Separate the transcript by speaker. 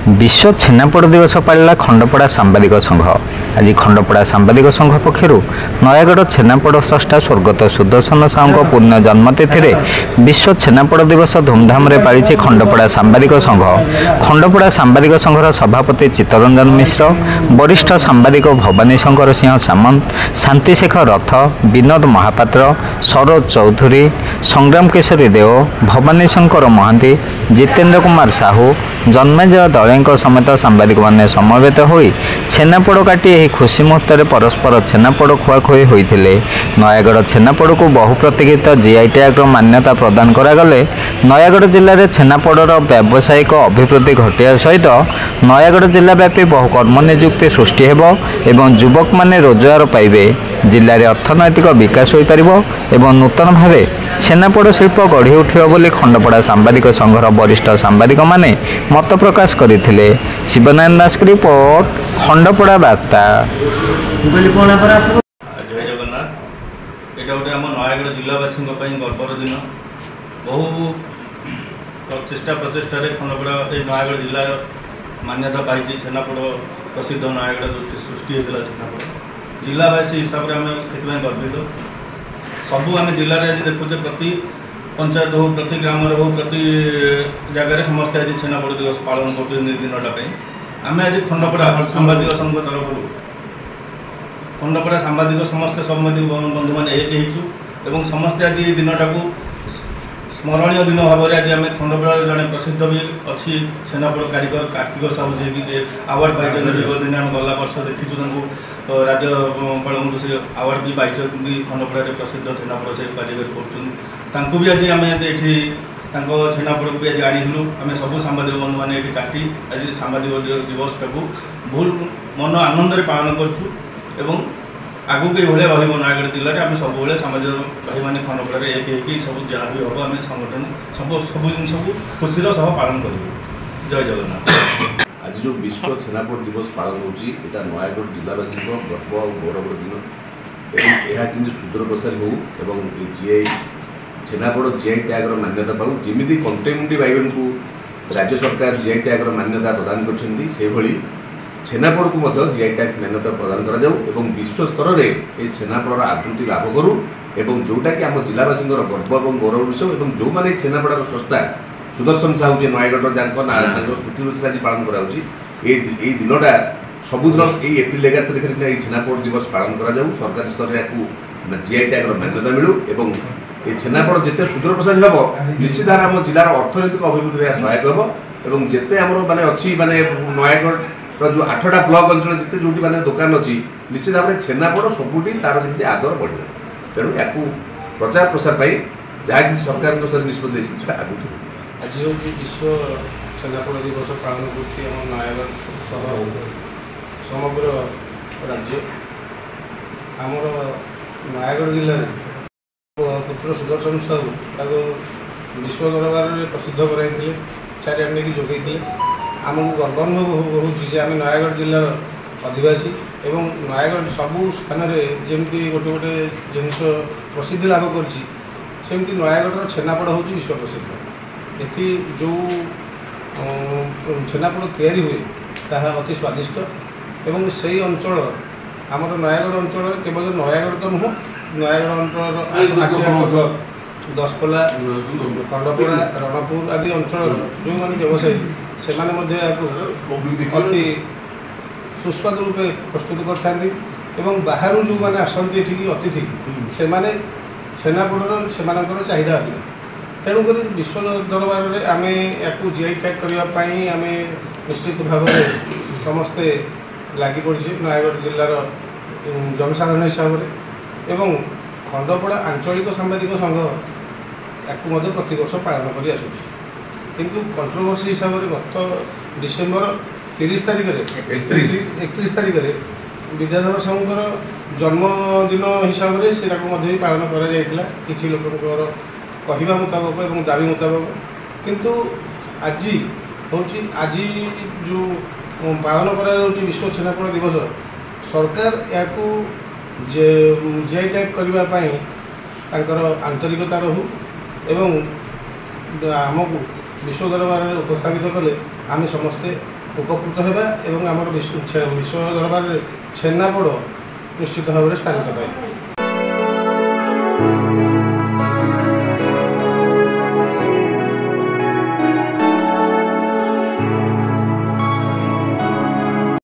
Speaker 1: विश्व छेनापोड़ दिवस पाला खंडपड़ा सांबादिक संघ। आज खंडपड़ा सांबादिक संघ पक्षर नयागढ़ छेनापोड़ स्रष्टा स्वर्गत सुदर्शन साहू पूर्ण जन्मतिथि में विश्व छेनापोड़ दिवस धूमधाम रे पालिछि खंडपड़ा सांबादिक संघ। खंडपड़ा सांबादिक संघर सभापति चित्तरंजन मिश्र, वरिष्ठ सांबादिक भवानी शंकर सिंह सामंत, शांतिशेखर रथ, विनोद महापात्र, सरोज चौधरी, संग्राम केशरी देव, भवानी शंकर महांती, जितेन्द्र कुमार साहू, जन्मेजय दले समेत सांबादिक मैंने समवेत हो छेनापोड़ काटी यह खुशी मुहूर्त में परस्पर छेनापोड़ खुआखुई होते। नयागढ़ छेनापोड़ को बहु प्रतीक्षित जीआई टैग मान्यता प्रदान करागले नयागढ़ जिले में छेनापोड़र व्यावसायिक अभिवृद्धि घटिया सहित नयागढ़ जिलाव्यापी बहु कर्म नियुक्ति सृष्टि हेबो एवं युवक माने रोजगार पाइबे। जिले में अर्थनैतिक विकास हो पारिबो एवं नूतन भावे छेनापोड़ शिल्प गढ़ी उठिबो बोली खंडपड़ा सांबादिक संघर वरिष्ठ सांबादिक माने मत प्रकाश करथिले। शिवनारायण दास की रिपोर्ट, खंडपड़ा वार्ता।
Speaker 2: जय जगन्नाथ। एटा गोटे आम नयागढ़ जिलावासी गर्वर दिन। बहु चेष्टा प्रचेषा खंडपड़ा नयागढ़ जिलार मान्यता पाई छेनापोड़ प्रसिद्ध नयागढ़ जो सृष्टि होता छेनापोड़ जिलावासी हिसाब से आम ए गर्वित। सबू आम जिले में आज देखुचे प्रति पंचायत हो, प्रति ग्राम हो, प्रति जगार समस्ते आज छेनापोड़ दिवस पालन कर दिनटा। आम आज खंडपड़ा सांबादिक संघ तरफ खंडपड़ा सांबादिक समस्ते सांबादिक बंधु मैंने एक हो समस्ते आज दिनटा को स्मरणीय दिन भाव में आज आम खंडपड़ा जड़े प्रसिद्ध भी अच्छी छेनापोड़ कारीगर कार्तिक साहू जी आवार्ड पाई विगत दिन आम गला वर्ष देखीचु राज्यपाल से आवार्ड भी पाई खंडपड़ा प्रसिद्ध छेनापोड़ से कारीगर कर भी आज आम ये छेनापोड़ भी आज आणिलु। आम सब सांबादिक बंधु मैंने ये काटी आज सांबादिक दिवस को भूल मन आनंद पालन करूँ। आगू के भाई रही नयागढ़ जिले में आम सब सामाजिक भाई मैंने खंडपड़ा एक सब जहाँ भी हम आम संगठन सब सब जिन खुशी सह पालन कर। जय जगन्नाथ।
Speaker 3: आज जो विश्व छेनापोड़ दिवस पालन होची एटा नयागढ़ जिलावासी गर्व और गौरव दिन यह कि सुदूर प्रसारी हो एवं जीआई छेनापोड़ जीआई टैग मान्यता पाऊ जमी कंटेमुंडी बैगन को राज्य सरकार जीआई टैग मान्यता प्रदान कर छेनापोड़ को जीआई टैग मान्यता प्रदान करा विश्व स्तर में छेनापोड़ आदृति लाभ करूँ एवं जोटा कि आम जिलावासी गर्व और गौरव विषय और जो मैंने छेनापोड़ स्रष्टा सुदर्शन साहू जी नयागढ़ स्मृति दिवस आज पालन करा दिनटा सबुदिन ये एप्रिल 11 तारिख में छेनापोड़ दिवस पालन करा सरकारी स्तर में जीआई टैग मान्यता मिलू एवं ये छेनापोड़ जिते सुदूर प्रसारी हम निश्चित भाव आम जिलार अर्थनैतिक अभिवृद्धि सहायक हम और जिते आम माने अच्छी माने नयागढ़ जो 8टा ब्लॉक अंचल जिते जो माने दुकान अच्छी निश्चित भाव में छेनापोड़ सबुटी तार जमी आदर बढ़ तेणु या प्रचार प्रसार जहाँकि सरकार स्तर निष्पत्ति आगू
Speaker 4: आज हूँ विश्व छेनापोड़ दिवस पालन कर नयागढ़ समग्र राज्य आमर नयागढ़ जिले पुत्र सुदर्शन साहू विश्व दरबार में प्रसिद्ध कराई चारिआडे की जोगे आमको गर्व अनुभव होम नयागढ़ जिलार अधिवासी एवं नयागढ़ सबू स्थान में जमी गोटे गोटे जिनस प्रसिद्धि लाभ करमती नयागढ़ छेनापोड़ हूँ विश्व प्रसिद्ध। एटी जो छेनापोड़ तैयारी हुए ताहा अति स्वादिष्ट एवं से अंचल आमर नयागढ़ अंचल केवल नयागढ़ तो नुह नयागढ़ अंचल दशपल्ला खंडपड़ा रणपुर आदि अंचल जो मैंने व्यवसायी से अति सुस्वादु रूपे प्रस्तुत कर बाहर जो मैंने आसती अतिथि से छेनापोड़ से चाहिदा अधिक तेणुक विश्व दरबार में आम या जीआई टैग करने आम निश्चित भाव समस्ते लगी पड़े नयागढ़ जिलार जनसाधारण हिसाब से एवं खंडपड़ा आंचलिक सांबादिक संघ या प्रतिवर्ष पालन कर किंतु कंट्रोवर्सी हिसाब से गत डिसेम्बर 30 तारिख 31 तारिख विद्याधर साहूर जन्मदिन हिसाब से पालन कर लोकर कहवा मुताबक और दाबी मुताबक किंतु आज हूँ आज जो पालन कर विश्व छेनापोड़ दिवस सरकार या जीआई टैग करने आंतरिकता रहू एवं आमको विश्व दरबार में उपस्थापित कले आम समस्ते ଉପକୃତ ହେବା ଏବଂ ଆମର ବିଶ୍ୱ ଦରବାରରେ ଛେନାପୋଡ଼ ନିଶ୍ଚିତ ଭାବରେ ସ୍ଥାନିତ ପାଇବ।